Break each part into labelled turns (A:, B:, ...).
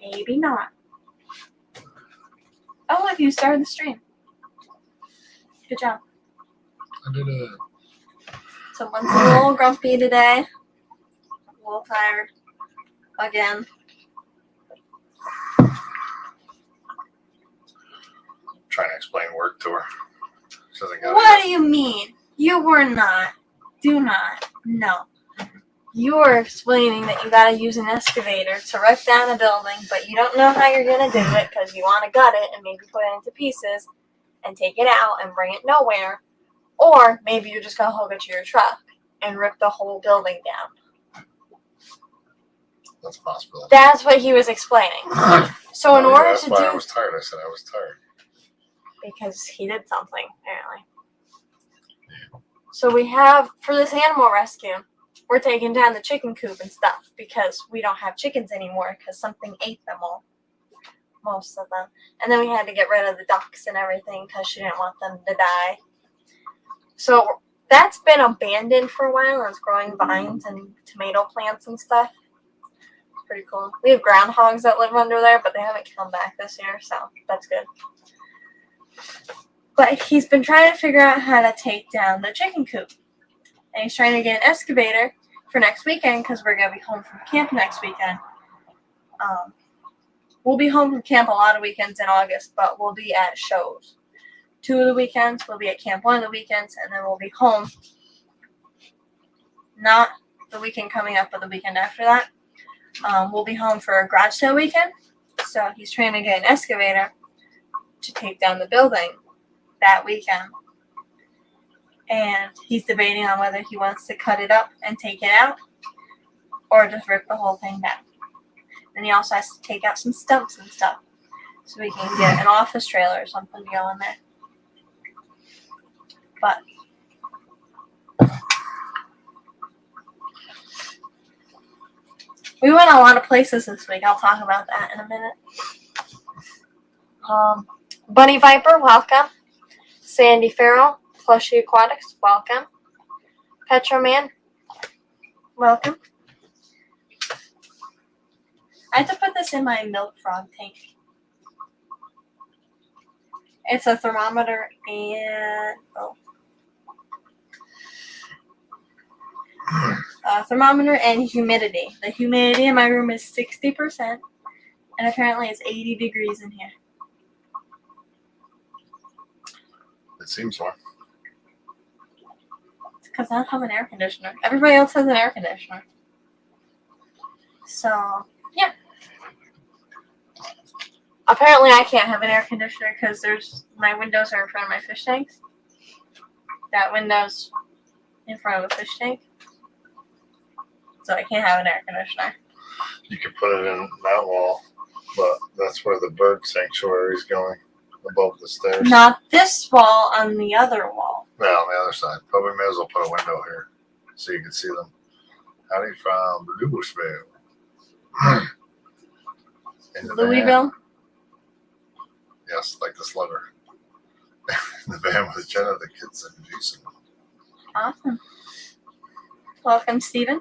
A: Maybe not. Oh, look, you started the stream. Good job.
B: I did it.
A: Someone's a little grumpy today. A little tired. Again.
B: Trying to explain work to her. She doesn't get
A: What
B: it.
A: do you mean? You were not. Do not. No. You were explaining that you gotta use an excavator to rip down a building, but you don't know how you're gonna do it because you want to gut it and maybe put it into pieces and take it out and bring it nowhere. Or maybe you're just gonna hook it to your truck and rip the whole building down.
B: That's a possibility.
A: That's what he was explaining. So in order
B: that's
A: to
B: why
A: do...
B: I was tired. I said I was tired.
A: Because he did something, apparently. So we have, for this animal rescue, we're taking down the chicken coop and stuff because we don't have chickens anymore because something ate them all. Most of them. And then we had to get rid of the ducks and everything because she didn't want them to die. So that's been abandoned for a while and it's growing vines and tomato plants and stuff. It's pretty cool. We have groundhogs that live under there, but they haven't come back this year, so that's good. But he's been trying to figure out how to take down the chicken coop. And he's trying to get an excavator for next weekend because we're going to be home from camp next weekend. We'll be home from camp a lot of weekends in August, but we'll be at shows. 2 of the weekends, we'll be at camp 1 of the weekends, and then we'll be home. Not the weekend coming up, but the weekend after that. We'll be home for a garage sale weekend. So he's trying to get an excavator to take down the building that weekend. And he's debating on whether he wants to cut it up and take it out or just rip the whole thing down. And he also has to take out some stumps and stuff so we can get an office trailer or something to go in there. But we went a lot of places this week. I'll talk about that in a minute. Bunny Viper, welcome. Sandy Farrell, Plushy Aquatics, welcome. Petroman, welcome. I had to put this in my milk frog tank. It's a thermometer and thermometer and humidity. The humidity in my room is 60%, and apparently it's 80 degrees in here.
B: It seems so.
A: It's because I don't have an air conditioner. Everybody else has an air conditioner. So, yeah. Apparently I can't have an air conditioner because my windows are in front of my fish tanks. That window's in front of a fish tank. So I can't have an air conditioner.
B: You could put it in that wall, but that's where the bird sanctuary is going, above the stairs.
A: Not this wall, on the other wall.
B: Yeah, on the other side. Probably may as well put a window here so you can see them. Howdy from Louisville. In the
A: Louisville?
B: van. Yes, like the slugger. In the van with Jenna, the kids, and Jason.
A: Awesome. Welcome, Stephen.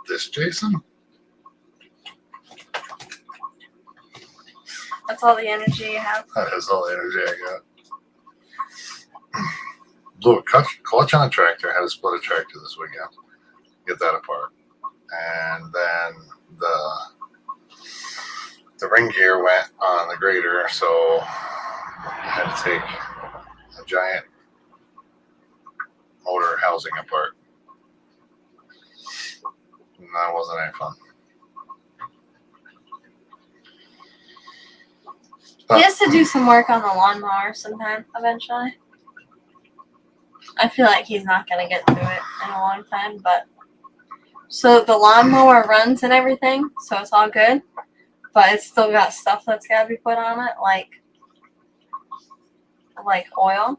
B: This Jason?
A: That's all the energy you have.
B: That is all the energy I got. Blew a clutch on a tractor, had to split a tractor this weekend. Get that apart. And then the ring gear went on the grader, so I had to take a giant motor housing apart. And that wasn't any fun.
A: He has to do some work on the lawnmower sometime, eventually. I feel like he's not going to get through it in a long time, but... So the lawnmower runs and everything, so it's all good. But it's still got stuff that's got to be put on it, like oil.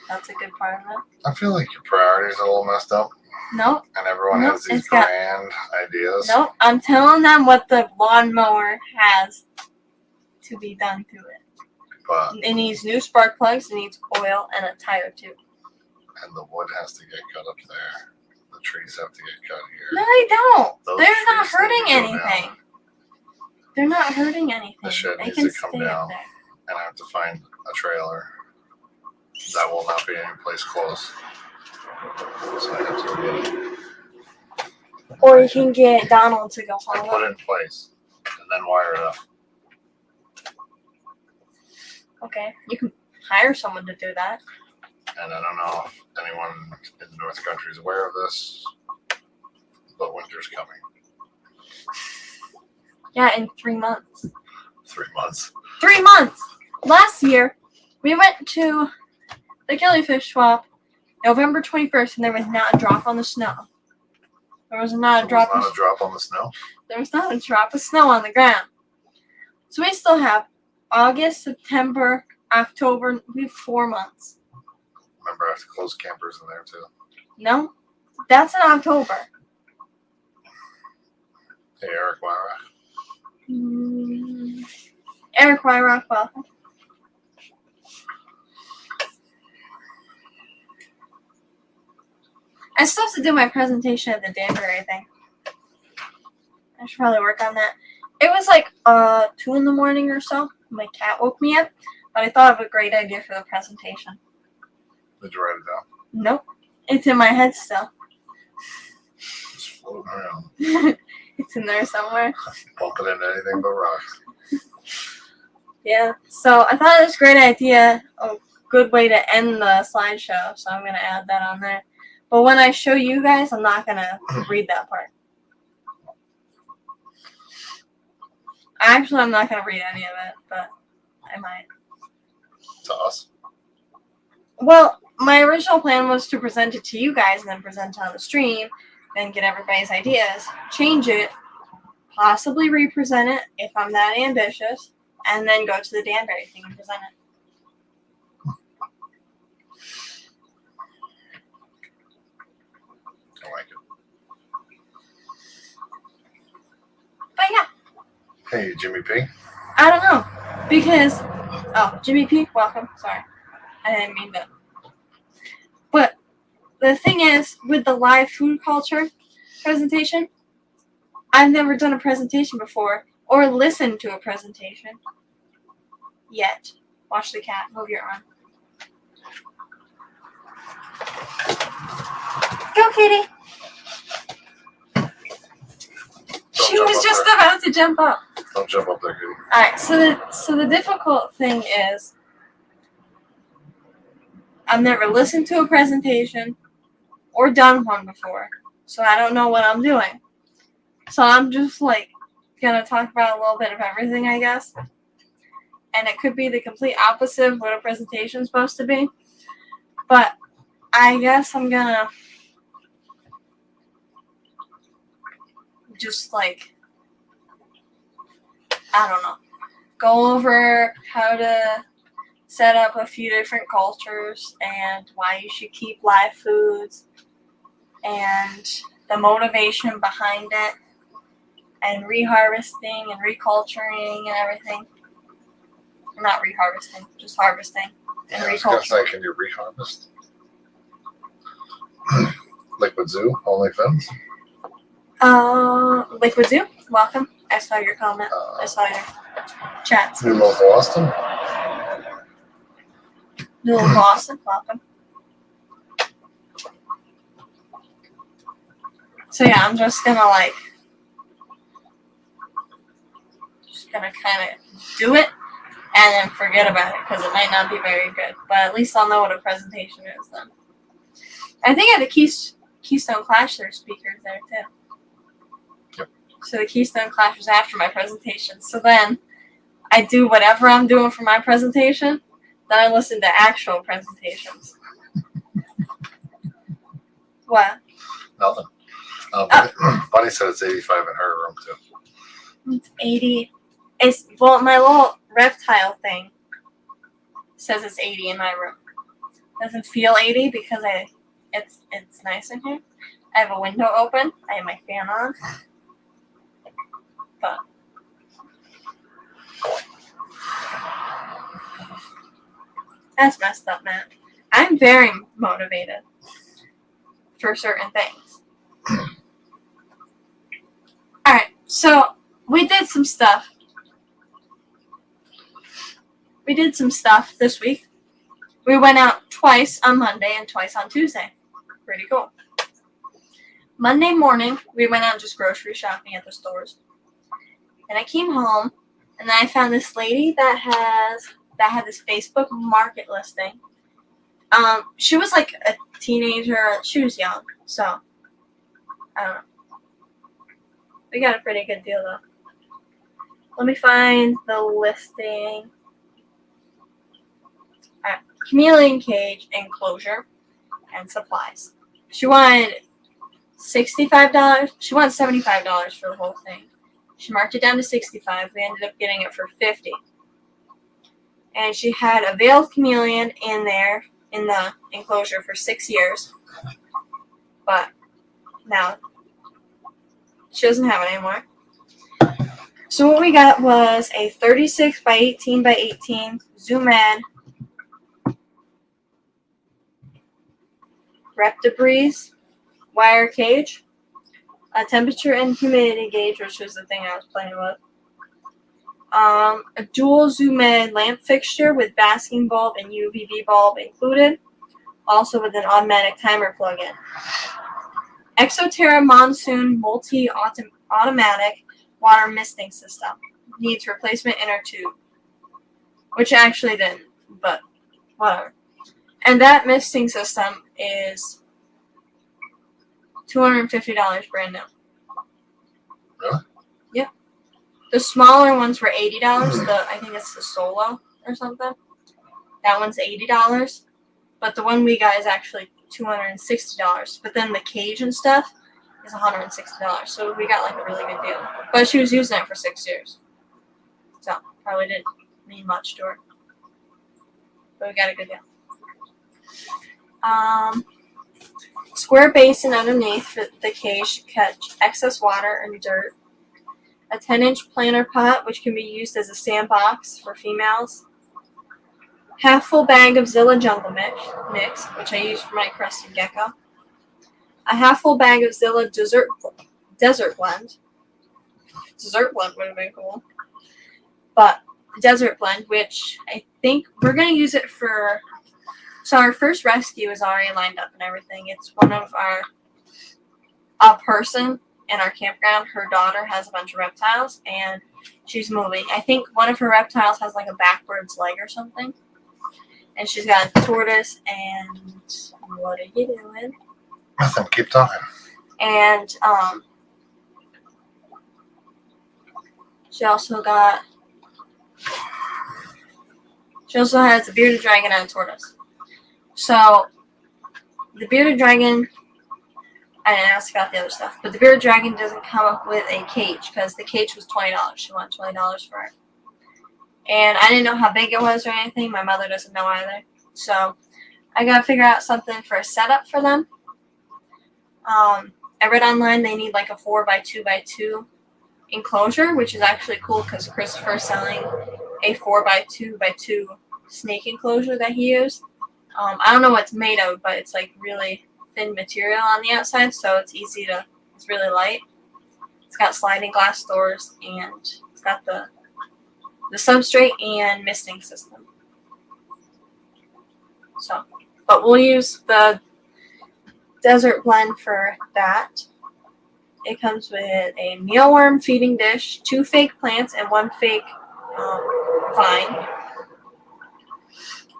A: That's a good part of it.
B: I feel like your priorities are a little messed up.
A: Nope.
B: And everyone
A: Nope,
B: has these
A: it's got-
B: grand ideas.
A: Nope. I'm telling them what the lawnmower has to be done to it.
B: But
A: It needs new spark plugs, it needs oil, and a tire tube.
B: and the wood has to get cut up there. The trees have to get cut here.
A: No, they don't.
B: Those
A: They're not
B: trees
A: hurting
B: need to go
A: anything.
B: down.
A: They're not hurting anything.
B: The shed
A: They
B: needs
A: can
B: to come
A: stay
B: down.
A: up there.
B: And I have to find a trailer that will not be any place close. So I have to get it
A: Or you can get Donald to go
B: and
A: haul
B: put
A: it.
B: it in place and then wire it up.
A: Okay, you can hire someone to do that.
B: And I don't know if anyone in the North Country is aware of this, but winter's coming.
A: Yeah, in 3 months.
B: 3 months.
A: 3 months! Last year, we went to the Killifish Swap November 21st, and there was not a drop on the snow. There was not a drop.
B: Not a drop on the snow.
A: There was not a drop of snow on the ground. So we still have August, September, October. We have 4 months.
B: Remember, I have to close campers in there too.
A: No, that's in October.
B: Hey, Eric Wyra.
A: Eric Wyrock, welcome. I still have to do my presentation at the Danbury thing. I should probably work on that. It was like 2 in the morning or so. My cat woke me up, but I thought of a great idea for the presentation.
B: Did you write it down?
A: Nope, it's in my head still.
B: Just floating around.
A: It's in there somewhere.
B: Bump it into anything but rocks.
A: Yeah, so I thought it was a great idea, a good way to end the slideshow, so I'm going to add that on there. But when I show you guys, I'm not going to read that part. Actually, I'm not going to read any of it, but I might.
B: To us.
A: Well, my original plan was to present it to you guys and then present it on the stream, then get everybody's ideas, change it, possibly represent it if I'm that ambitious, and then go to the Danbury thing and present it.
B: I like it.
A: But yeah,
B: Hey, Jimmy P.
A: I don't know, because, oh, Jimmy P, welcome, sorry, I didn't mean that. But the thing is, with the live food culture presentation, I've never done a presentation before, or listened to a presentation, yet. Watch the cat, move your arm. Go, kitty! She
B: jump
A: was
B: up
A: just
B: there.
A: about to jump up.
B: Don't jump up there, kitty.
A: Alright, so the difficult thing is I've never listened to a presentation or done one before, so I don't know what I'm doing. So I'm just like gonna talk about a little bit of everything, I guess. And it could be the complete opposite of what a presentation is supposed to be. But I guess I'm gonna just like, I don't know, go over how to set up a few different cultures and why you should keep live foods and the motivation behind it and reharvesting and reculturing and everything. Not reharvesting, just harvesting and
B: Yeah, I was gonna say,
A: reculturing.
B: can you reharvest? Liquid Zoo, OnlyFans.
A: Liquid Zoo, welcome. I saw your comment. I saw your chats.
B: New Local Austin.
A: New Local Austin, welcome. So yeah, I'm just gonna kind of do it and then forget about it because it might not be very good. But at least I'll know what a presentation is then. I think at the Keystone Clash there's speakers there too.
B: Yep.
A: So the Keystone Clash was after my presentation. So then I do whatever I'm doing for my presentation. Then I listen to actual presentations. What?
B: Nothing. Bunny said it's 85 in her room too.
A: It's 80. It's, well, my little reptile thing says it's 80 in my room. Doesn't feel 80 because it's nice in here. I have a window open. I have my fan on. But that's messed up, man. I'm very motivated for certain things. Alright, so we did some stuff we did some stuff this week. We went out twice on Monday and twice on Tuesday. Pretty cool. Monday morning, we went out just grocery shopping at the stores. And I came home, and then I found this lady that had this Facebook Market listing. She was like a teenager. She was young, so I don't know. We got a pretty good deal though. Let me find the listing. Chameleon cage enclosure and supplies. She wanted $65. She wanted $75 for the whole thing. She marked it down to $65. We ended up getting it for $50. And she had a veiled chameleon in there in the enclosure for 6 years. But now she doesn't have it anymore. So what we got was a 36 by 18 by 18 zoom in Reptibreeze wire cage, a temperature and humidity gauge, which was the thing I was playing with, a dual zoom in lamp fixture with basking bulb and UVB bulb included, also with an automatic timer plug-in. Exoterra Monsoon multi-automatic water misting system. Needs replacement inner tube. Which actually didn't, but whatever. And that misting system is $250 brand new.
B: Really?
A: Yep. The smaller ones were $80. I think it's the Solo or something. That one's $80. But the one we got is actually $260. But then the cage and stuff is $160. So we got like a really good deal. But she was using it for 6 years. So probably didn't mean much to her. But we got a good deal. Square basin underneath for the cage to catch excess water and dirt. A 10-inch planter pot, which can be used as a sandbox for females. Half full bag of Zilla Jungle Mix, which I use for my crested gecko. A half full bag of Zilla Desert Blend. Dessert Blend would have been cool. But Desert Blend, which I think we're going to use it for. So our first rescue is already lined up and everything. It's one of a person in our campground. Her daughter has a bunch of reptiles, and she's moving. I think one of her reptiles has like a backwards leg or something. And she's got a tortoise, and what are you doing?
B: Nothing. Keep talking.
A: And she also has a bearded dragon and a tortoise. So, the bearded dragon, I didn't ask about the other stuff, but the bearded dragon doesn't come up with a cage because the cage was $20. She wanted $20 for it. And I didn't know how big it was or anything. My mother doesn't know either. So, I got to figure out something for a setup for them. I read online they need like a 4x2x2 enclosure, which is actually cool because Christopher's selling a 4x2x2 snake enclosure that he used. I don't know what it's made of, but it's like really thin material on the outside, so it's really light. It's got sliding glass doors, and it's got the substrate and misting system. So, but we'll use the Desert Blend for that. It comes with a mealworm feeding dish, 2 fake plants, and 1 fake vine.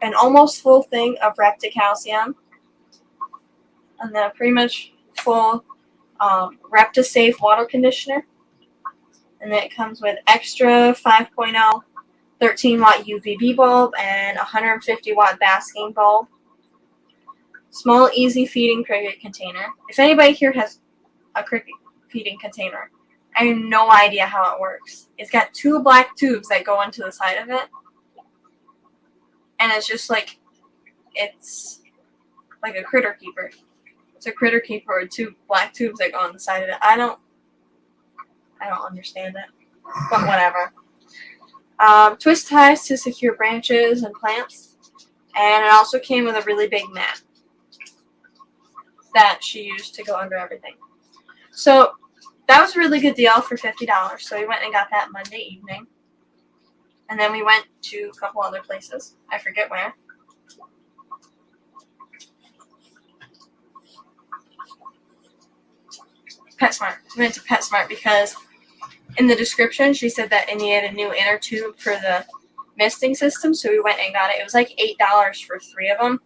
A: An almost full thing of Repticalcium, and then a pretty much full ReptiSafe water conditioner. And then it comes with extra 5.0 13-watt UVB bulb and 150-watt basking bulb. Small, easy feeding cricket container. If anybody here has a cricket feeding container, I have no idea how it works. It's got 2 black tubes that go into the side of it. And it's just like, it's like a critter keeper. It's a critter keeper with 2 black tubes that go on the side of it. I don't understand it, but whatever. Twist ties to secure branches and plants. And it also came with a really big mat that she used to go under everything. So that was a really good deal for $50. So we went and got that Monday evening. And then we went to a couple other places. I forget where. PetSmart. We went to PetSmart because in the description she said that it needed a new inner tube for the misting system, so we went and got it. It was like $8 for 3 of them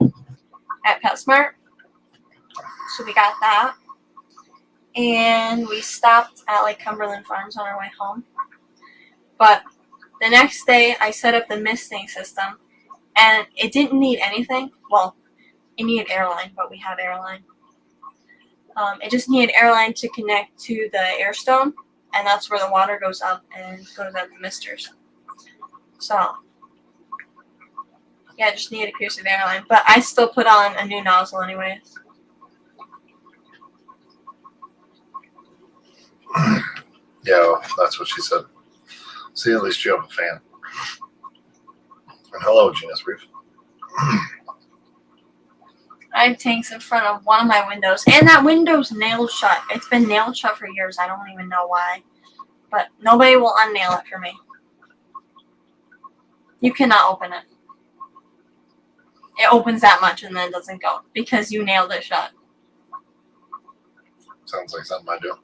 A: at PetSmart. So we got that. And we stopped at like Cumberland Farms on our way home. But the next day I set up the misting system and it didn't need anything. Well, it needed airline, but we have airline. It just needed airline to connect to the air stone, and that's where the water goes up and goes at the misters. So, yeah, it just needed a piece of airline. But I still put on a new nozzle anyways.
B: Yeah, that's what she said. See, at least you have a fan. And hello, Genus Reef.
A: I have tanks in front of one of my windows, and that window's nailed shut. It's been nailed shut for years. I don't even know why. But nobody will unnail it for me. You cannot open it. It opens that much and then doesn't go because you nailed it shut.
B: Sounds like something I do.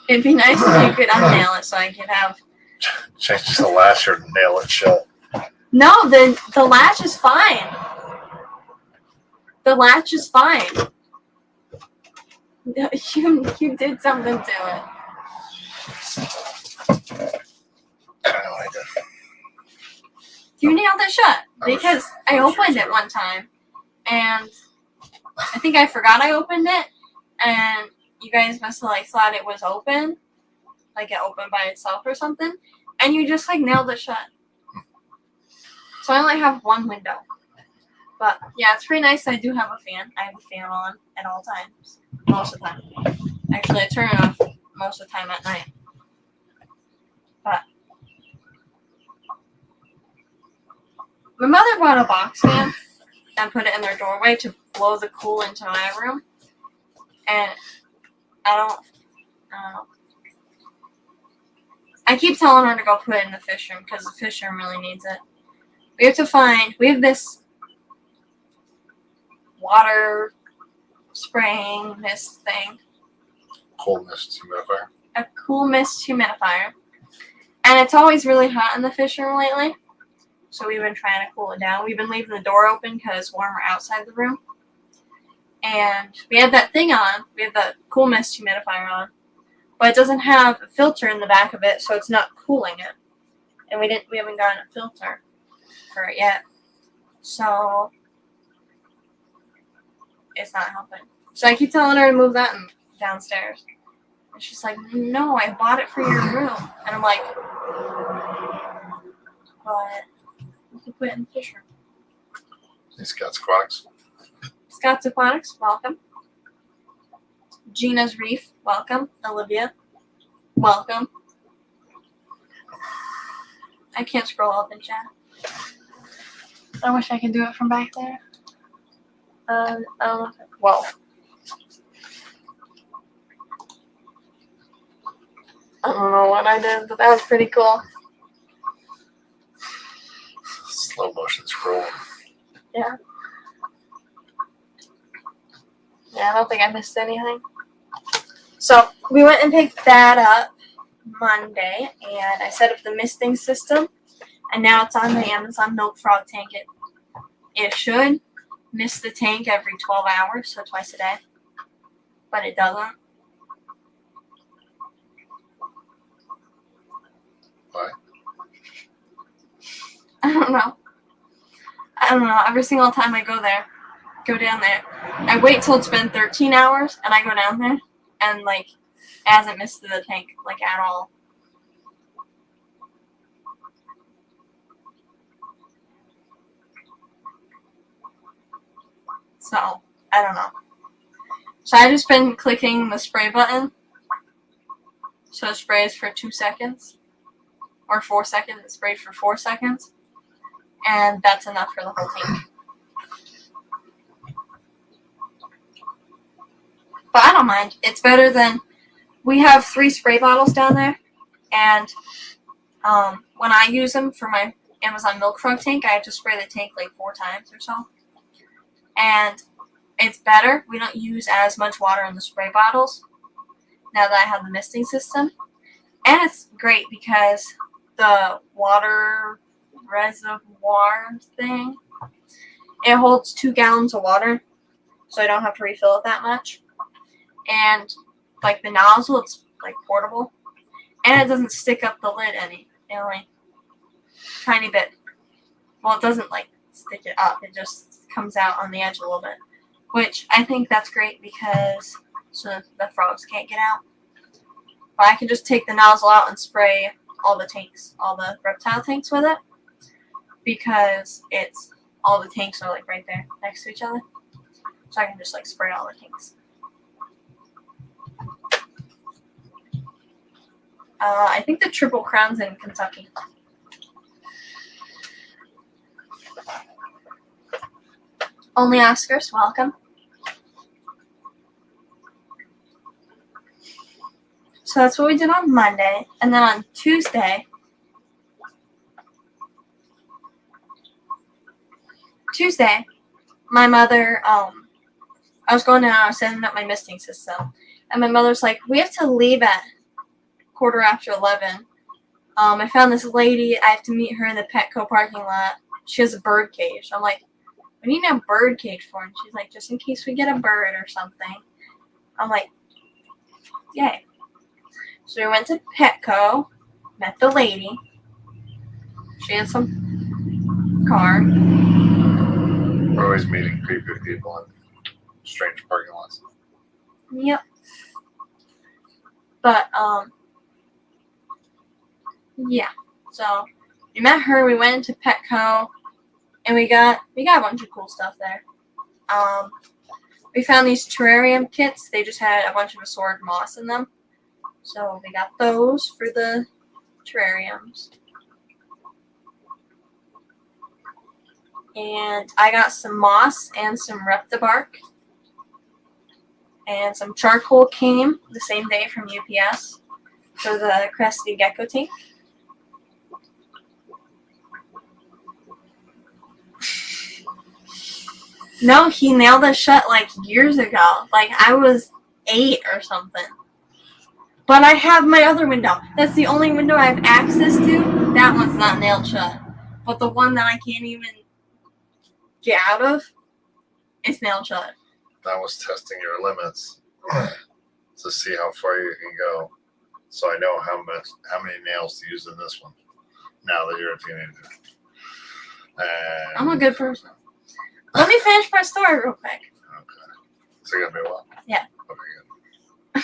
A: It'd be nice if you could unnail it so I could have...
B: Change the latch or nail it shut.
A: No, the latch is fine. The latch is fine. You did something to it.
B: I don't know what I did.
A: You nailed it shut because I opened it one time and I think I forgot I opened it and you guys must have like thought it was open, like it opened by itself or something, and you just like nailed it shut. So I only have one window. But yeah, it's pretty nice. I do have a fan. I have a fan on at all times. Most of the time. Actually, I turn it off most of the time at night. But my mother bought a box fan and put it in their doorway to blow the cool into my room. And I don't know. I keep telling her to go put it in the fish room because the fish room really needs it. We have this water spraying mist thing.
B: Cold mist humidifier.
A: A cool mist humidifier. And it's always really hot in the fish room lately. So we've been trying to cool it down. We've been leaving the door open because it's warmer outside the room. And we have that thing on. We have the cool mist humidifier on. But it doesn't have a filter in the back of it, so it's not cooling it. And we haven't gotten a filter for it yet. So it's not helping. So I keep telling her to move that downstairs. And she's like, no, I bought it for your room. And I'm like, but you can put it in the fish room.
B: Hey, Scott's Aquatics.
A: Scott's Aquatics, welcome. Gina's Reef, welcome. Olivia, welcome. I can't scroll up in chat. I wish I could do it from back there. I don't know. Well, I don't know what I did, but that was pretty cool.
B: Slow motion scrolling.
A: Yeah. Yeah, I don't think I missed anything. So we went and picked that up Monday, and I set up the misting system, and now it's on the Amazon Milk Frog tank. It should mist the tank every 12 hours, so twice a day, but it doesn't.
B: Why?
A: I don't know. Every single time I go down there, I wait till it's been 13 hours, and I go down there, and like, it hasn't misted the tank like at all. So I don't know. So I just been clicking the spray button, so it sprays for 2 seconds, or 4 seconds. It sprays for 4 seconds, and that's enough for the whole tank. But I don't mind. It's better than... We have 3 spray bottles down there, and when I use them for my Amazon Milk Frog tank. I have to spray the tank like 4 times or so. And it's better. We don't use as much water in the spray bottles now that I have the misting system. And it's great because the water reservoir thing, it holds 2 gallons of water, so I don't have to refill it that much. And like the nozzle, it's like portable, and it doesn't stick up the lid only tiny bit. Well, it doesn't like stick it up, it just comes out on the edge a little bit, which I think that's great because so the frogs can't get out. But I can just take the nozzle out and spray all the tanks, all the reptile tanks with it, because it's all the tanks are like right there next to each other, so I can just like spray all the tanks. I think the Triple Crown's in Kentucky. Only Oscars, welcome. So that's what we did on Monday. And then on Tuesday, my mother, I was going out, I was setting up my misting system. And my mother's like, we have to leave at 11:15. I found this lady, I have to meet her in the Petco parking lot. She has a bird cage. I'm like, what do you need a bird cage for? And she's like, just in case we get a bird or something. I'm like, yay. So we went to Petco, met the lady. She had some car.
B: We're always meeting creepy people in strange parking lots.
A: Yep. But, yeah. So we met her, we went into Petco, and we got a bunch of cool stuff there. We found these terrarium kits. They just had a bunch of assorted moss in them. So we got those for the terrariums. And I got some moss and some Reptibark. And some charcoal came the same day from UPS for the crested gecko tank. No, he nailed it shut like years ago. Like I was 8 or something. But I have my other window. That's the only window I have access to. That one's not nailed shut. But the one that I can't even get out of is nailed shut.
B: That was testing your limits to see how far you can go. So I know how many nails to use in this one. Now that you're a teenager. And
A: I'm a good person. Let me finish my story real quick.
B: Okay. So you gotta be well.
A: Yeah.
B: Okay, good.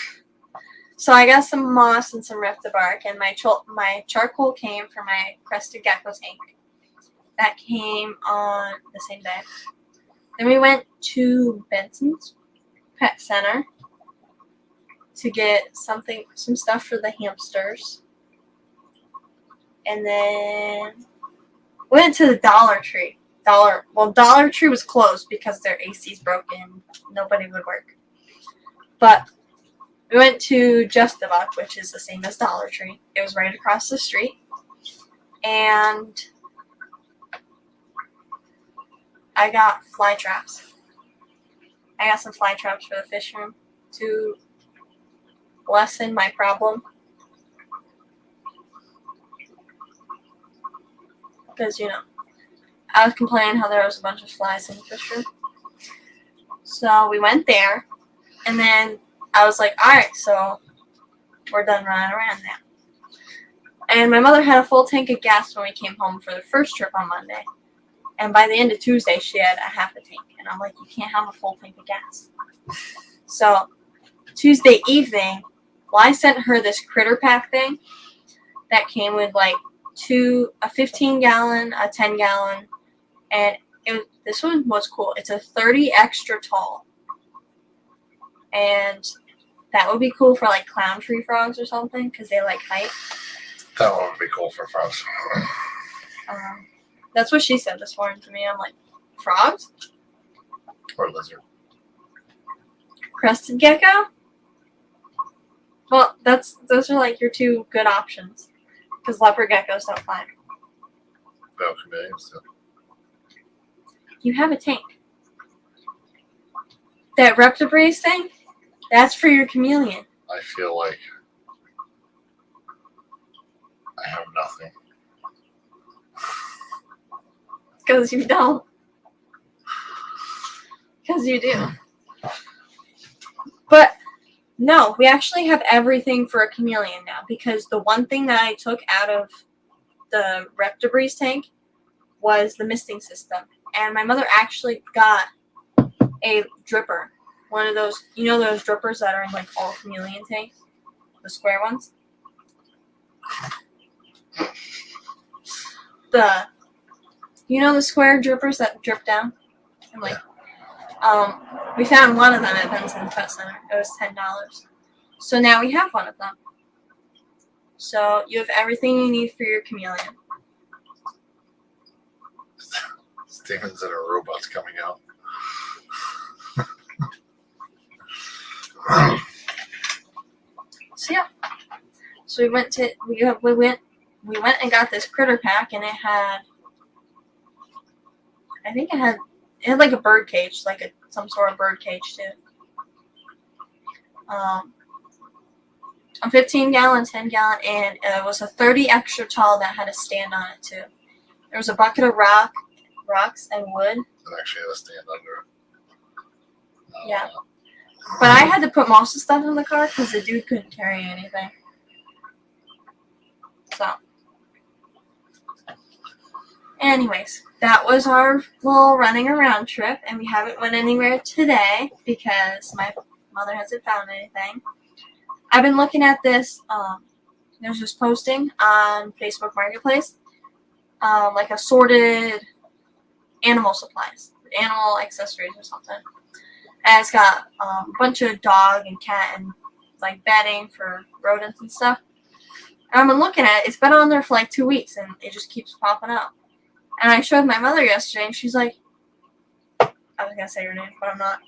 A: So I got some moss and some Reptibark, and my charcoal came for my crested gecko tank. That came on the same day. Then we went to Benson's Pet Center to get some stuff for the hamsters. And then went to the Dollar Tree. Dollar Tree was closed because their AC's broken. Nobody would work. But we went to Just a Buck, which is the same as Dollar Tree. It was right across the street. And I got fly traps. I got some fly traps for the fish room to lessen my problem. Because, I was complaining how there was a bunch of flies in the fish room. So we went there, and then I was like, alright, so we're done running around now. And my mother had a full tank of gas when we came home for the first trip on Monday. And by the end of Tuesday, she had a half a tank. And I'm like, you can't have a full tank of gas. So Tuesday evening, I sent her this critter pack thing that came with like a 15-gallon, a 10-gallon, and this one was cool. It's a 30 extra tall. And that would be cool for like clown tree frogs or something because they like height.
B: That one would be cool for frogs.
A: That's what she said this morning to me. I'm like, frogs?
B: Or lizard.
A: Crested gecko? Well, those are like your two good options because leopard geckos don't fly.
B: Bell chameleons too.
A: You have a tank. That Reptibreeze thing, that's for your chameleon.
B: I feel like I have nothing.
A: Because you don't. Because you do. But no, we actually have everything for a chameleon now. Because the one thing that I took out of the Reptibreeze tank was the misting system. And my mother actually got a dripper. One of those, you know those drippers that are in like all chameleon tanks? The square ones? You know the square drippers that drip down? And like, we found one of them at Benson Pet Center. It was $10. So now we have one of them. So you have everything you need for your chameleon.
B: Steven's and her robots coming out.
A: So yeah. So we went and got this critter pack, and it had like a bird cage, like some sort of bird cage too. A 15-gallon, 10-gallon, and it was a 30 extra tall that had a stand on it too. There was a bucket of rocks and wood.
B: It actually had a stand under it.
A: Yeah. But I had to put most of the stuff in the car because the dude couldn't carry anything. So, anyways, that was our little running around trip, and we haven't went anywhere today because my mother hasn't found anything. I've been looking at this. There's this posting on Facebook Marketplace, like assorted animal supplies, animal accessories or something. And it's got a bunch of dog and cat and like bedding for rodents and stuff. And I've been looking at it. It's been on there for like 2 weeks, and it just keeps popping up. And I showed my mother yesterday, and she's like, I was gonna say her name, but I'm not.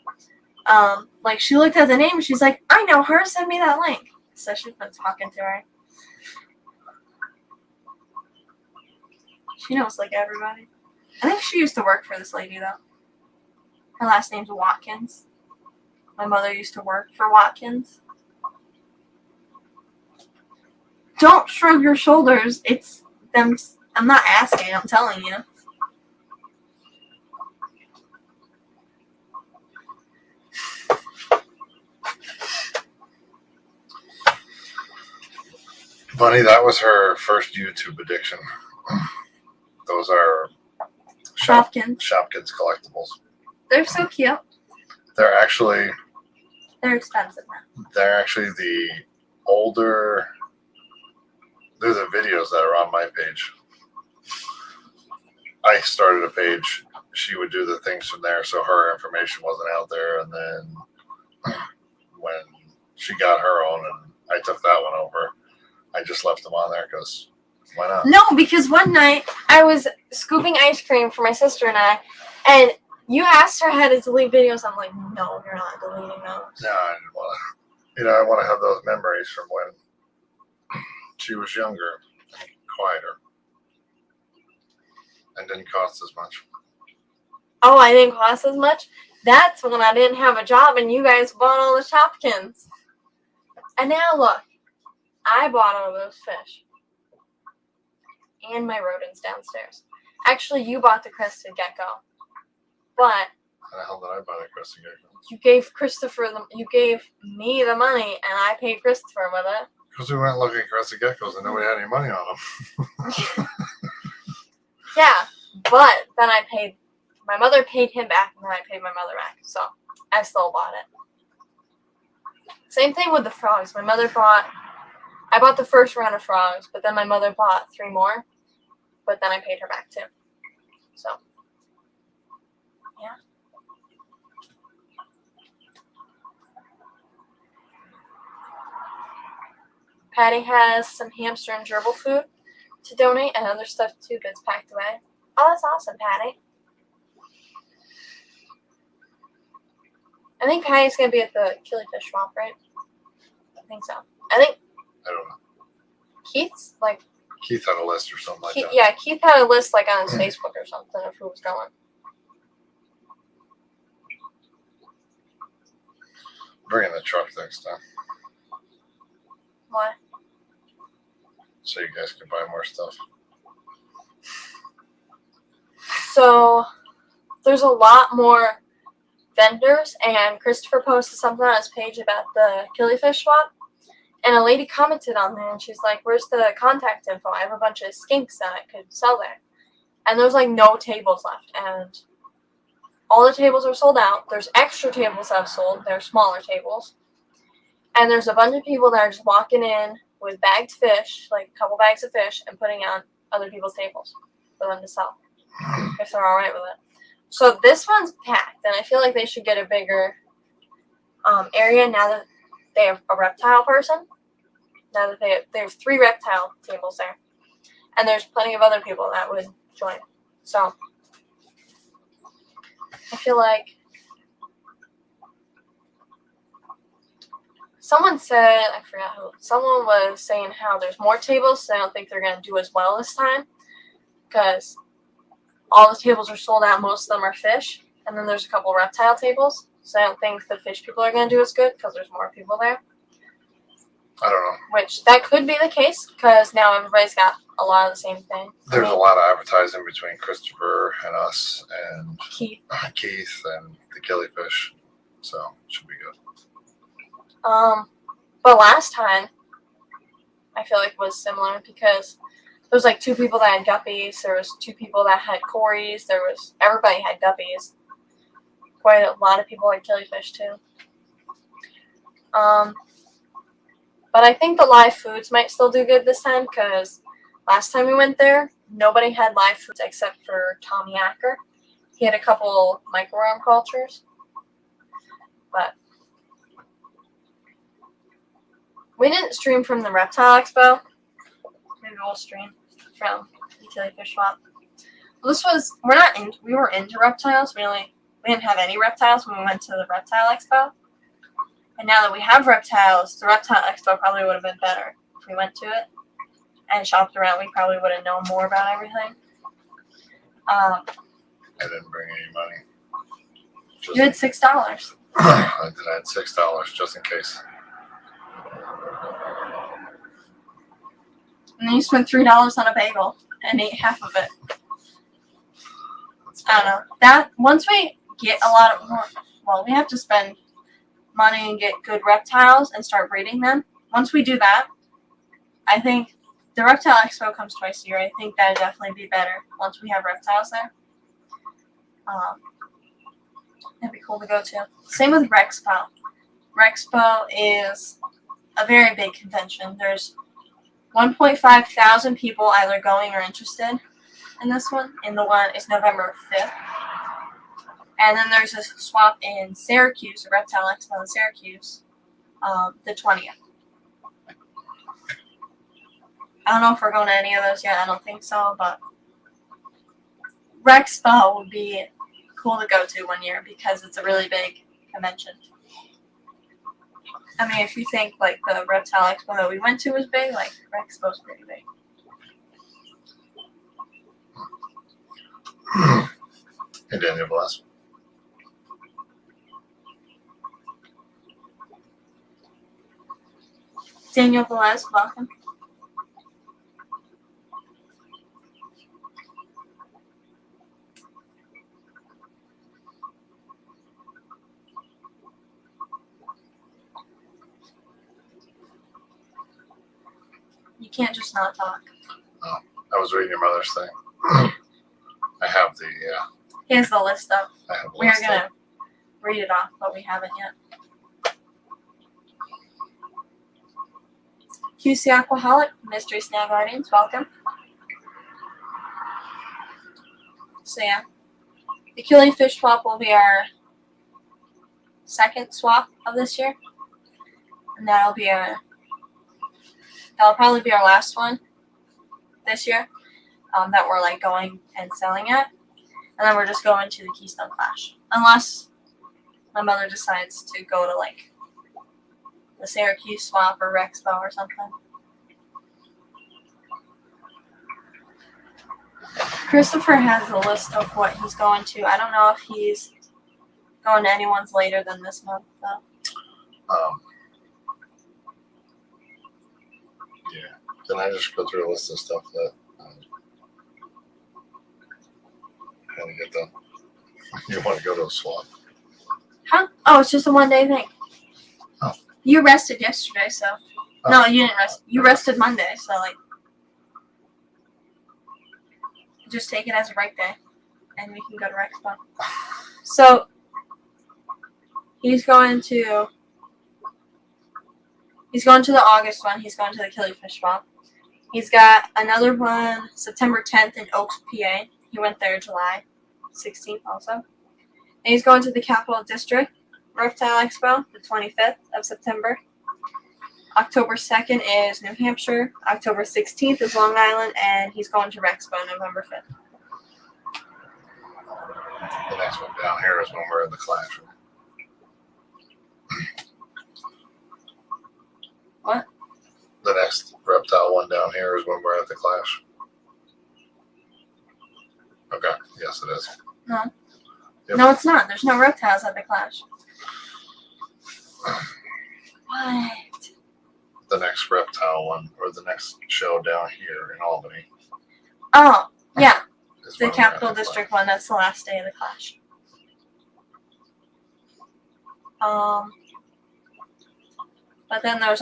A: Like she looked at the name, and she's like, I know her. Send me that link. So she's been talking to her. She knows like everybody. I think she used to work for this lady though. Her last name's Watkins. My mother used to work for Watkins. Don't shrug your shoulders. It's them. I'm not asking. I'm telling you.
B: Bunny, that was her first YouTube addiction. Those are
A: Shopkins.
B: Shopkins collectibles.
A: They're so cute.
B: They're actually
A: expensive now.
B: They're actually the older. They're the videos that are on my page. I started a page. She would do the things from there, so her information wasn't out there. And then when she got her own, and I took that one over, I just left them on there because why not?
A: No, because one night I was scooping ice cream for my sister and I, and you asked her how to delete videos. I'm like, no, you're not deleting those.
B: No, I didn't want to. I want to have those memories from when she was younger and quieter and didn't cost as much.
A: Oh, I didn't cost as much? That's when I didn't have a job and you guys bought all the Shopkins. And now look, I bought all those fish. And my rodents downstairs. Actually, you bought the crested gecko. But
B: How the hell did I buy the crested gecko?
A: you gave me the money and I paid Christopher with it.
B: Because we went looking at crested geckos and nobody had any money on them.
A: Yeah, but then my mother paid him back and then I paid my mother back. So I still bought it. Same thing with the frogs. I bought the first round of frogs, but then my mother bought 3 more. But then I paid her back too. So, yeah. Patty has some hamster and gerbil food to donate and other stuff too, but it's packed away. Oh, that's awesome, Patty. I think Patty's going to be at the Killifish swamp, right? I think so.
B: I don't know.
A: Keith's, like,
B: Keith had a list or something like that.
A: Yeah, Keith had a list like on his Facebook or something of who was going.
B: Bring in the truck next time
A: Why?
B: so you guys can buy more stuff.
A: So there's a lot more vendors, and Christopher posted something on his page about the killifish swap, and a lady commented on there, and she's like, "Where's the contact info? I have a bunch of skinks that I could sell there." And there's like no tables left, and all the tables are sold out. There's extra tables that have sold. They're smaller tables, and there's a bunch of people that are just walking in with bagged fish, like a couple bags of fish, and putting on other people's tables for them to sell if they're all right with it. So this one's packed, and I feel like they should get a bigger area now that they have a reptile person. Now that they have 3 reptile tables there, and there's plenty of other people that would join. So I feel like someone said, I forgot who, someone was saying how there's more tables, so I don't think they're going to do as well this time because all the tables are sold out. Most of them are fish, and then there's a couple reptile tables, so I don't think the fish people are going to do as good because there's more people there.
B: I don't know.
A: Which, that could be the case because now everybody's got a lot of the same thing.
B: There's a lot of advertising between Christopher and us and
A: Keith.
B: and the killifish, so it should be good.
A: But last time, I feel like was similar because there was like 2 people that had guppies. There was 2 people that had cories. Everybody had guppies. Quite a lot of people had killifish too. But I think the live foods might still do good this time because last time we went there, nobody had live foods except for Tommy Acker. He had a couple microworm cultures. But we didn't stream from the Reptile Expo. Maybe we'll stream from the killifish swap. Well, we were into reptiles. We didn't have any reptiles when we went to the Reptile Expo. And now that we have reptiles, the Reptile Expo probably would have been better if we went to it and shopped around. We probably would have known more about everything.
B: I didn't bring any money.
A: You had $6.
B: I did. I had $6 just in case.
A: And then you spent $3 on a bagel and ate half of it. I don't know. That once we get a lot of more, well, we have to spend money and get good reptiles and start breeding them. Once we do that, I think the Reptile Expo comes twice a year. I think that'd definitely be better once we have reptiles there. That'd be cool to go to. Same with Rexpo. Rexpo is a very big convention. There's 1.5 thousand people either going or interested in this one. And the one is November 5th. And then there's a swap in Syracuse, a Reptile Expo in Syracuse, the 20th. I don't know if we're going to any of those yet. I don't think so, but Rexpo would be cool to go to one year because it's a really big convention. I mean, if you think like the Reptile Expo that we went to was big, like Rexpo's pretty big.
B: Hey, Daniel, bless.
A: Daniel Velez, welcome. You can't just not talk.
B: Oh, I was reading your mother's thing. I have the.
A: Here's the list, though.
B: I have the
A: We're
B: list
A: going to read it off, but we haven't yet. QC Aquaholic, Mystery Snail Guardians, welcome. So yeah, the killifish swap will be our second swap of this year, and that'll probably be our last one this year that we're like going and selling at, and then we're just going to the Keystone Clash, unless my mother decides to go to like the Syracuse swap or Rexpo or something. Christopher has a list of what he's going to. I don't know if he's going to anyone's later than this month, though.
B: Yeah. Can I just go through a list of stuff that kind of get done? You want to go to a swap?
A: Huh? Oh, it's just a 1 day thing.
B: Oh.
A: You rested yesterday, so.
B: Oh.
A: No, you didn't rest. You rested Monday, so, like. Just take it as a break day, and we can go to Rexpo. So, he's going to the August one. He's going to the Killifish Swap. He's got another one September 10th in Oaks, PA. He went there July 16th also. And he's going to the Capital District Reptile Expo, the 25th of September. October 2nd is New Hampshire. October 16th is Long Island, and he's going to Rexpo November 5th.
B: The next one down here is when we're in the classroom.
A: What?
B: The next reptile one down here is when we're at the clash. Okay, yes it is.
A: No.
B: Yep.
A: No, it's not. There's no reptiles at the Clash. What?
B: The next reptile one, or the next show down here in Albany.
A: Oh, yeah.
B: is
A: The
B: when we're at
A: Capital
B: the
A: District one. That's the last day of the Clash. But then there's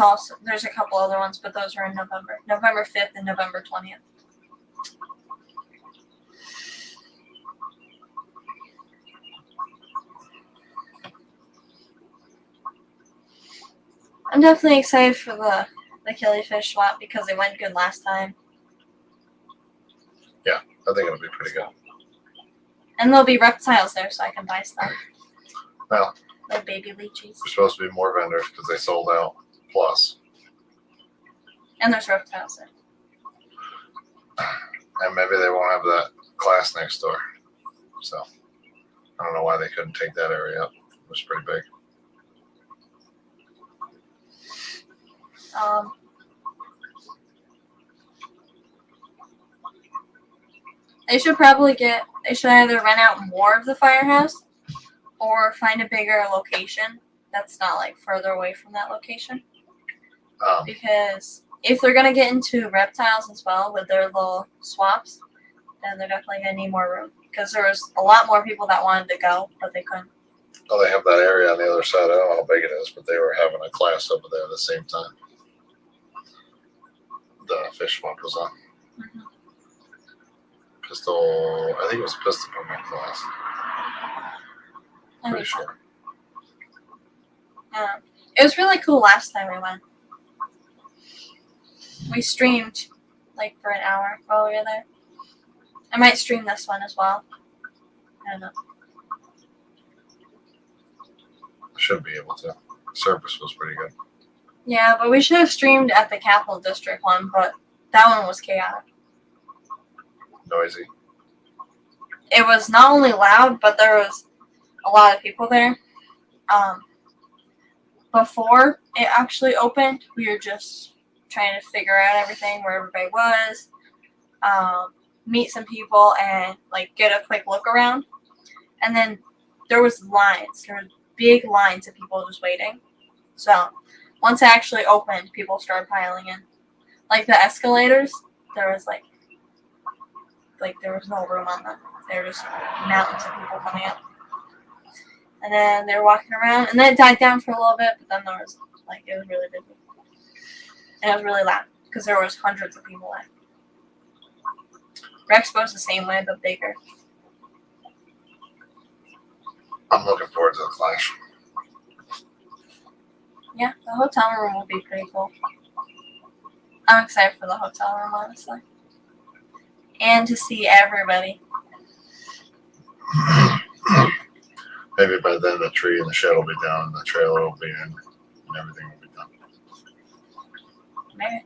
A: a couple other ones, but those are in November. November 5th and November 20th. I'm definitely excited for the Killifish swap because it went good last time.
B: Yeah, I think it'll be pretty good.
A: And there'll be reptiles there so I can buy stuff.
B: Well,
A: like baby leeches.
B: there's supposed to be more vendors because they sold out. Plus,
A: And there's reptiles there.
B: and maybe they won't have that class next door. So I don't know why they couldn't take that area up. It was pretty big.
A: They should either rent out more of the firehouse or find a bigger location that's not like further away from that location. Because if they're gonna get into reptiles as well with their little swaps, then they're definitely gonna need more room. Because there was a lot more people that wanted to go, but they couldn't.
B: Oh, they have that area on the other side. I don't know how big it is, but they were having a class over there at the same time. The fish swap was on.
A: Mm-hmm.
B: Pistol, I think it was a pistol permit class. Pretty sure.
A: It was really cool last time we went. We streamed like for an hour while we were there. I might stream this one as well. I don't know.
B: Should be able to. Service was pretty good.
A: Yeah, but we should have streamed at the Capital District one, but that one was chaotic.
B: Noisy.
A: It was not only loud, but there was a lot of people there. Before it actually opened, we were just trying to figure out everything, where everybody was, meet some people, and like get a quick look around. And then there was lines. There were big lines of people just waiting. So once it actually opened, people started piling in. Like the escalators, there was like there was no room on them. There were just mountains of people coming up. And then they were walking around, and then it died down for a little bit, but then there was, it was really busy. And it was really loud, because there was hundreds of people there. Rexpo's the same way, but bigger.
B: I'm looking forward to the clash.
A: Yeah, the hotel room will be pretty cool. I'm excited for the hotel room, honestly. And to see everybody.
B: Maybe by then the tree and the shed will be down, and the trailer will be in, and everything will be done.
A: Maybe.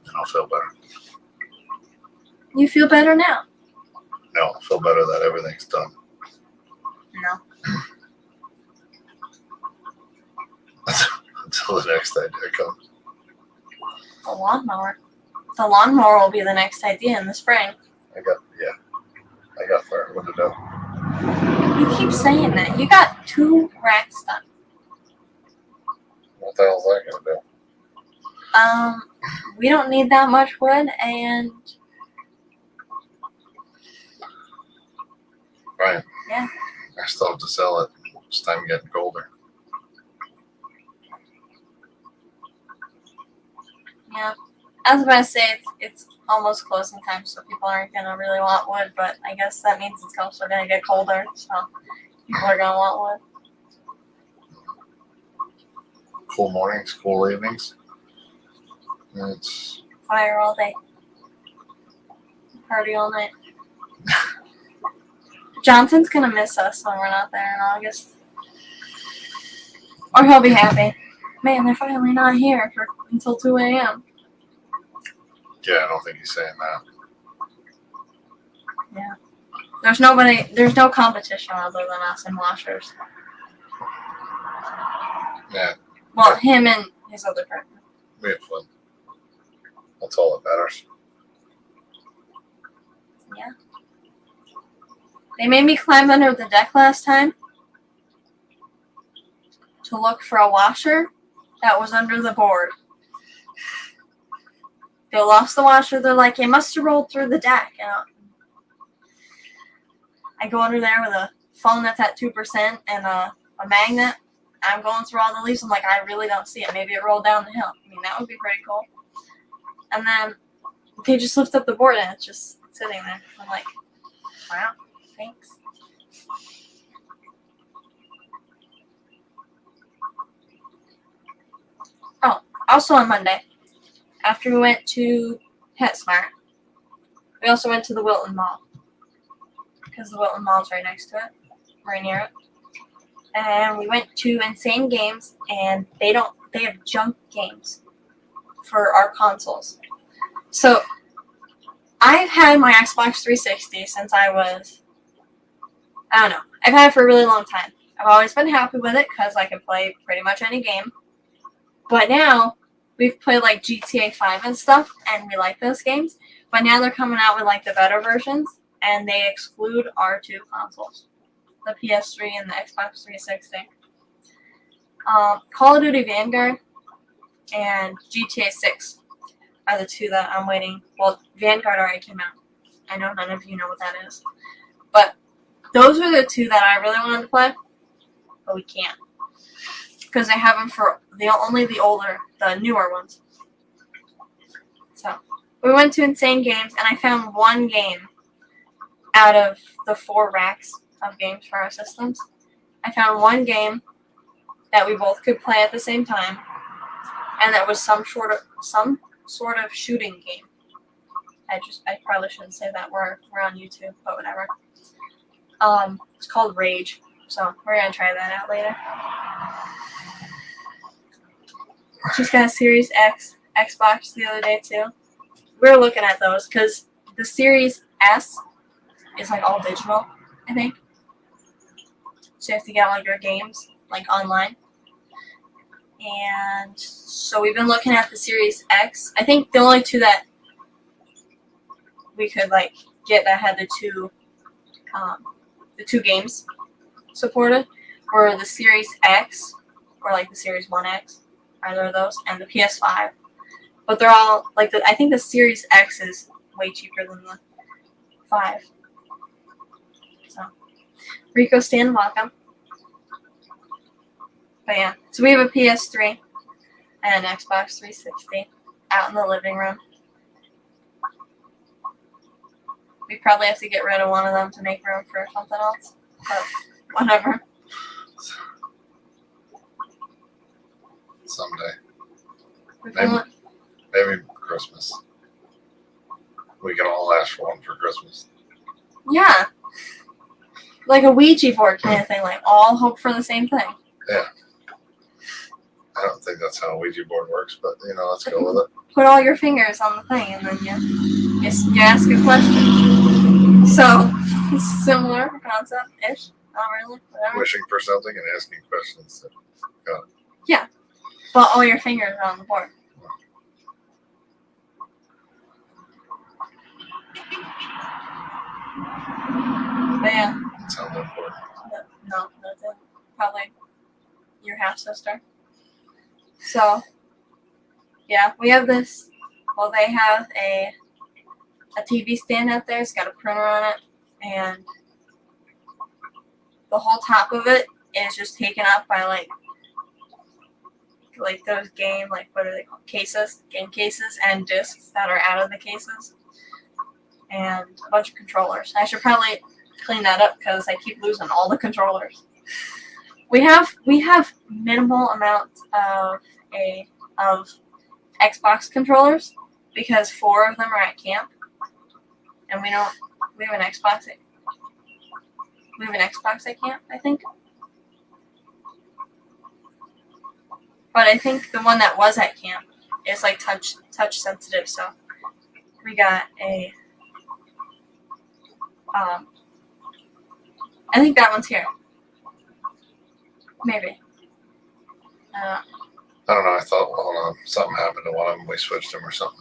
B: And I'll feel better.
A: You feel better now?
B: No, I feel better that everything's done.
A: No.
B: Until the next idea comes.
A: The lawnmower. The lawnmower will be the next idea in the spring.
B: I got far with it up.
A: You keep saying that. You got 2 racks done.
B: What the hell's that gonna do?
A: We don't need that much wood, and
B: Right.
A: Yeah.
B: I still have to sell it. It's time getting colder.
A: yeah. I was about to say it's almost closing time, so people aren't gonna really want wood. But I guess that means it's also gonna get colder, so people are gonna want wood.
B: Cool mornings, cool evenings. It's
A: Fire all day, party all night. Johnson's gonna miss us when we're not there in August, or he'll be happy. Man, they're finally not here until 2 a.m.
B: yeah, I don't think he's saying that.
A: There's no competition other than us and washers.
B: Yeah,
A: Well, him and his other partner.
B: we have fun. That's all that matters.
A: They made me climb under the deck last time to look for a washer that was under the board. They lost the washer. They're like, it must have rolled through the deck. I go under there with a phone that's at 2% and a magnet. I'm going through all the leaves. I'm like, I really don't see it. Maybe it rolled down the hill. I mean, that would be pretty cool. And then they just lift up the board and it's just sitting there. I'm like, wow, thanks. Oh, also on Monday, after we went to PetSmart, we also went to the Wilton Mall. Because the Wilton Mall's right next to it, right near it. And we went to Insane Games, and they have junk games for our consoles. So I've had my Xbox 360 since I don't know. I've had it for a really long time. I've always been happy with it because I can play pretty much any game. But now we've played like GTA 5 and stuff, and we like those games. But now they're coming out with like the better versions, and they exclude our 2 consoles, the PS3 and the Xbox 360. Call of Duty Vanguard and GTA 6 are the 2 that I'm waiting. Well, Vanguard already came out. I know none of you know what that is. But those are the 2 that I really wanted to play, but we can't. Because they have them for only the newer ones. So, we went to Insane Games, and I found 1 game out of the 4 racks of games for our systems. I found 1 game that we both could play at the same time, and that was some sort of shooting game. I probably shouldn't say that. We're on YouTube, but whatever. It's called Rage, so we're gonna try that out later. Just got a Series X Xbox the other day too. We were looking at those because the Series S is like all digital, I think. So you have to get all your games like online. And so we've been looking at the Series X. I think the only 2 that we could like get that had the two games supported were the Series X or like the Series 1X, either of those, and the PS5. But they're all like I think the Series X is way cheaper than the 5. So Rico, Stan, welcome. But yeah, so we have a PS3 and an Xbox 360 out in the living room. We probably have to get rid of one of them to make room for something else, but whatever.
B: Someday. Maybe Christmas. We can all ask for one for Christmas.
A: Yeah. Like a Ouija board kind of thing, like all hope for the same thing.
B: Yeah. I don't think that's how a Ouija board works, but let's go with it.
A: Put all your fingers on the thing and then you ask a question. So, similar concept-ish. Not really. Whatever.
B: Wishing for something and asking questions. Got it.
A: Yeah. But all your fingers are on the board. But yeah,
B: That sounds important.
A: no, that's it. Probably your half sister. So, yeah, we have this. Well, they have a TV stand out there. It's got a printer on it, and the whole top of it is just taken up by like those game, like, what are they called? Cases, game cases, and discs that are out of the cases, and a bunch of controllers. I should probably clean that up because I keep losing all the controllers. We have minimal amount of Xbox controllers because 4 of them are at camp, and we have an Xbox. We have an Xbox at camp, I think. But I think the one that was at camp is like touch sensitive, so we got a. I think that one's here. Maybe.
B: I don't know. I thought something happened to one of them. We switched them or something.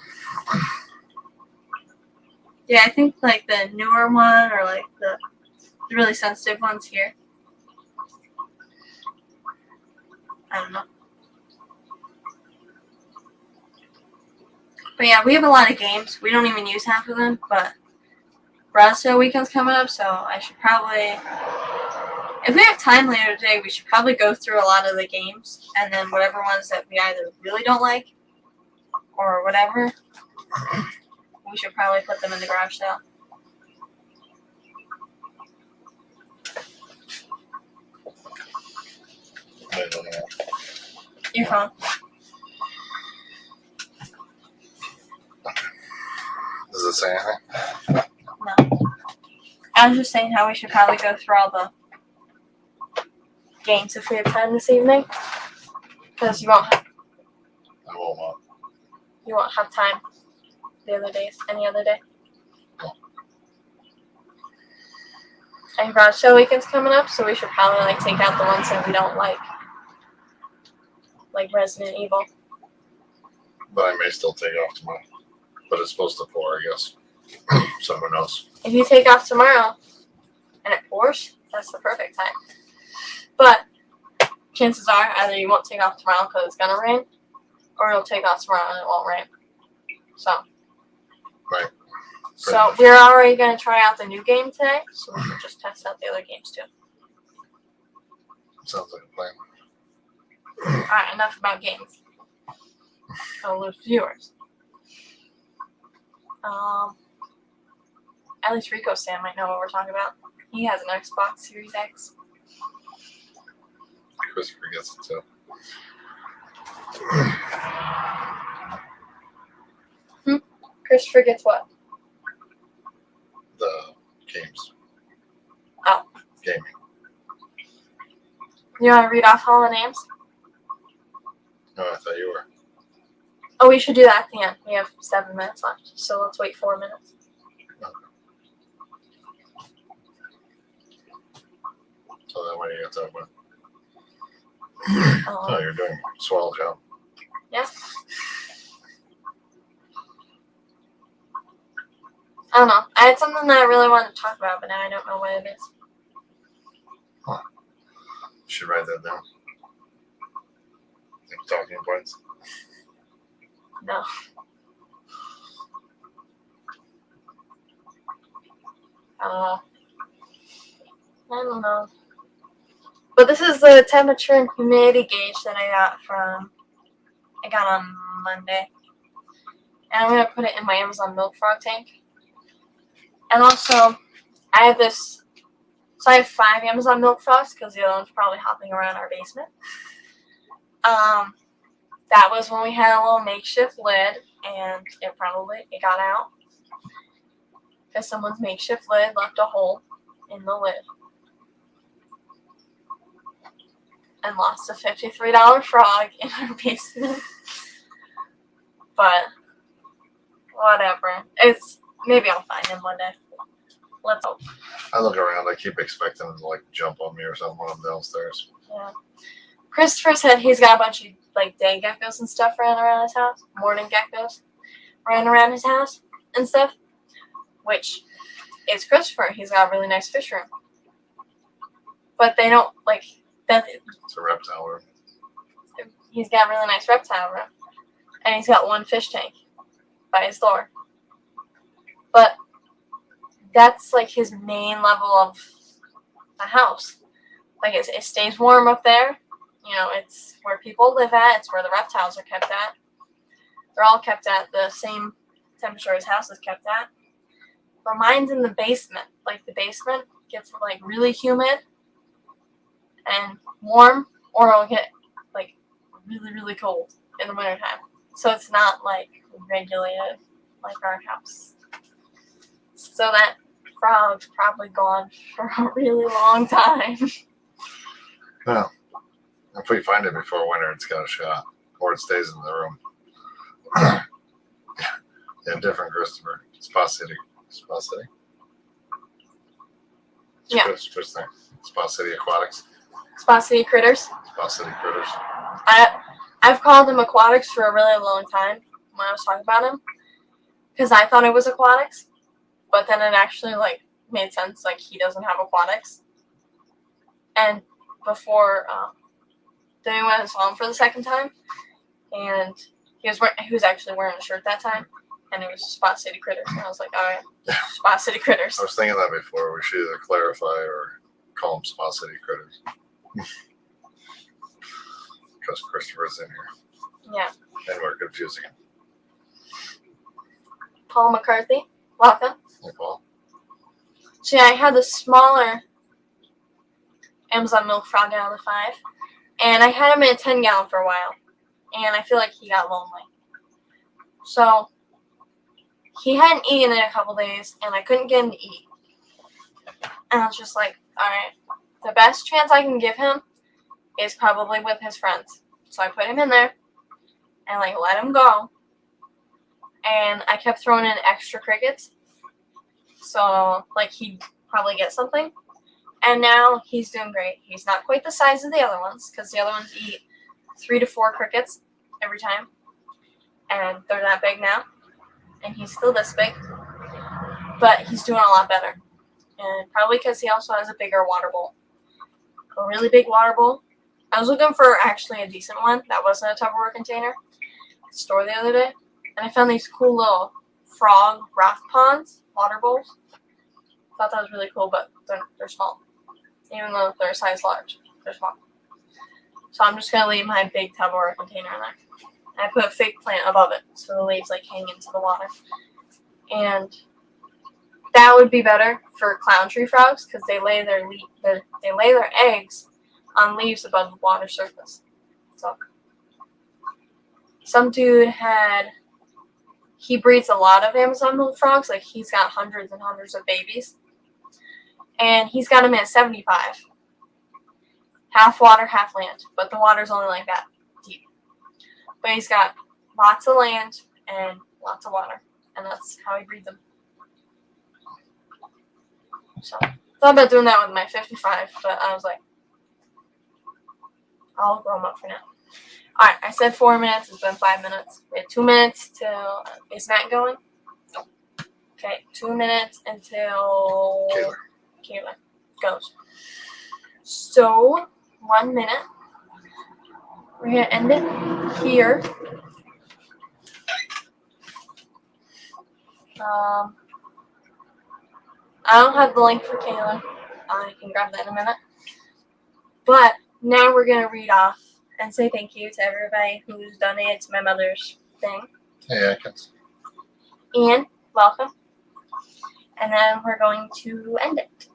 A: Yeah, I think like the newer one or like the really sensitive one's here. I don't know. But yeah, we have a lot of games. We don't even use half of them, but Broad Sale weekend's coming up, so I should probably, if we have time later today, we should probably go through a lot of the games, and then whatever ones that we either really don't like or whatever, we should probably put them in the garage sale.
B: I don't know.
A: Your phone.
B: Does it say anything?
A: No. I was just saying how we should probably go through all the games if we have time this evening, because you won't have time the other days, any other day. And garage sale weekend's coming up, so we should probably like take out the ones that we don't like Resident Evil.
B: But I may still take off tomorrow. But it's supposed to pour, I guess. So who knows?
A: If you take off tomorrow and it pours, that's the perfect time. But chances are either you won't take off tomorrow because it's gonna rain, or you'll take off tomorrow and it won't rain. So.
B: Right.
A: So we're already going to try out the new game today, so we can just test out the other games too.
B: Sounds like a plan.
A: Alright, enough about games. I'll lose viewers. At least Rico Sam might know what we're talking about. He has an Xbox Series X.
B: Christopher gets it too.
A: Christopher gets what?
B: The games.
A: Oh.
B: Gaming.
A: You want to read off all the names?
B: No, I thought you were.
A: Oh, we should do that at the end. We have 7 minutes left, so let's wait 4 minutes.
B: Okay. So then what do you got to talk about? Oh, you're doing a swell job.
A: Yeah. I don't know. I had something that I really wanted to talk about, but now I don't know what it is.
B: Huh. Should write that down. Like talking points.
A: No. I don't know. But this is the temperature and humidity gauge that I got on Monday. And I'm going to put it in my Amazon Milk Frog tank. And also, I have this. So I have 5 Amazon Milk Frogs because the other one's probably hopping around our basement. That was when we had a little makeshift lid, and it got out because someone's makeshift lid left a hole in the lid and lost a $53 frog in our basement. But whatever. Maybe I'll find him one day. Let's hope.
B: I look around. I keep expecting him to like jump on me or something when I'm downstairs.
A: Yeah. Christopher said he's got a bunch of like day geckos and stuff running around his house. Morning geckos running around his house and stuff. Which it's Christopher. He's got a really nice fish room. But they don't, like, that.
B: It's a reptile room.
A: He's got a really nice reptile room. And he's got one fish tank by his door. But that's, like, his main level of the house. Like, it stays warm up there. You know, it's where people live at. It's where the reptiles are kept at. They're all kept at the same temperature his house is kept at. But mine's in the basement. Like, the basement gets, like, really humid and warm, or it'll get, like, really, really cold in the wintertime. So it's not, like, regulated like our house. So that frog's probably gone for a really long time.
B: Well, if we find it before winter, it's got a shot. Or it stays in the room. Yeah, different Christopher. Spa City. Spa City?
A: Yeah.
B: What's name? Spa City Aquatics.
A: Spa City Critters.
B: Spa City Critters.
A: I've called him Aquatics for a really long time when I was talking about him. Because I thought it was Aquatics. But then it actually, like, made sense. Like, he doesn't have Aquatics. And before, then we went and saw him for the second time. And he was actually wearing a shirt that time. And it was Spot City Critters. And I was like, alright, Spot City Critters.
B: I was thinking that before. We should either clarify or call them Spa City Critters. Because Christopher's in here.
A: Yeah.
B: And we're confusing him.
A: Paul McCarthy. Welcome.
B: Hey, Paul.
A: So yeah, I had the smaller Amazon milk frog out of the 5. And I had him in a 10-gallon for a while. And I feel like he got lonely. So he hadn't eaten in a couple days, and I couldn't get him to eat. And I was just like, alright, the best chance I can give him is probably with his friends. So I put him in there and, like, let him go. And I kept throwing in extra crickets. So, like, he'd probably get something. And now he's doing great. He's not quite the size of the other ones, because the other ones eat 3 to 4 crickets every time. And they're that big now. And he's still this big. But he's doing a lot better. And probably because he also has a bigger water bowl. A really big water bowl. I was looking for actually a decent one that wasn't a Tupperware container at the store the other day. And I found these cool little frog rock ponds, water bowls. Thought that was really cool, but they're small. Even though they're size large, they're small. So I'm just going to leave my big Tupperware container in there. And I put a fake plant above it, so the leaves, like, hang into the water. And that would be better for clown tree frogs, because they lay their eggs on leaves above the water surface. So some dude he breeds a lot of Amazon milk frogs. Like, he's got hundreds and hundreds of babies. And he's got them at 75. Half water, half land. But the water's only like that deep. But he's got lots of land and lots of water. And that's how he breeds them. So, thought about doing that with my 55. But I was like, I'll grow them up for now. Alright, I said 4 minutes. It's been 5 minutes. We have 2 minutes till... Is Matt going?
B: No.
A: Okay, 2 minutes until... Kayla goes. So, 1 minute. We're going to end it here. I don't have the link for Kayla. I can grab that in a minute. But now we're going to read off and say thank you to everybody who's donated to my mother's thing.
B: Hey, Atkins.
A: Ian, welcome. And then we're going to end it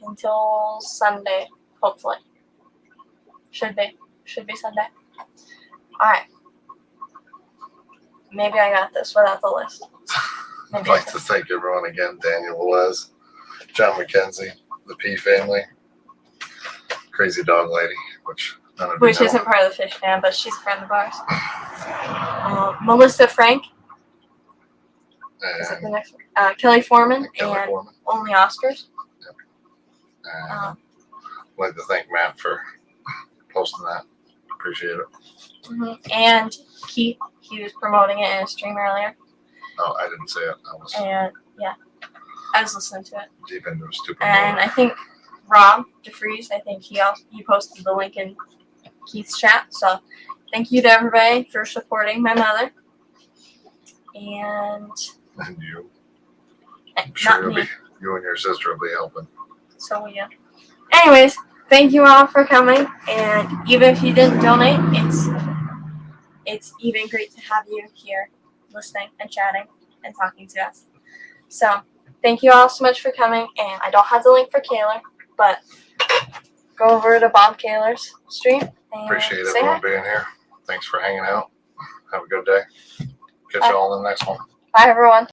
A: until Sunday, hopefully. Should be Sunday. Alright. Maybe I got this without the list.
B: I'd like to thank everyone again. Daniel Velez, John McKenzie, the P family, Crazy Dog Lady, which none of you know.
A: Isn't part of the fish fam, but she's a friend of ours. Melissa Frank. Is it the next one? Kelly Foreman and
B: Foreman.
A: Only Oscars.
B: Yep. I'd like to thank Matt for posting that. Appreciate it.
A: Mm-hmm. And Keith, he was promoting it in a stream earlier.
B: No, I didn't say it.
A: And yeah. I was listening to it.
B: Deep into a stupid
A: And
B: motor.
A: I think Rob DeFries, I think he posted the link in Keith's chat. So thank you to everybody for supporting my mother. And
B: And you. I'm
A: not
B: sure
A: me.
B: you and your sister will be helping.
A: So yeah. Anyways, thank you all for coming. And even if you didn't donate, it's even great to have you here listening and chatting and talking to us. So thank you all so much for coming. And I don't have the link for Kaler, but go over to Bob Kaler's stream and
B: Appreciate
A: say
B: everyone
A: hi.
B: being here. Thanks for hanging out. Have a good day. Catch
A: Bye.
B: you all in the next one.
A: Bye, everyone.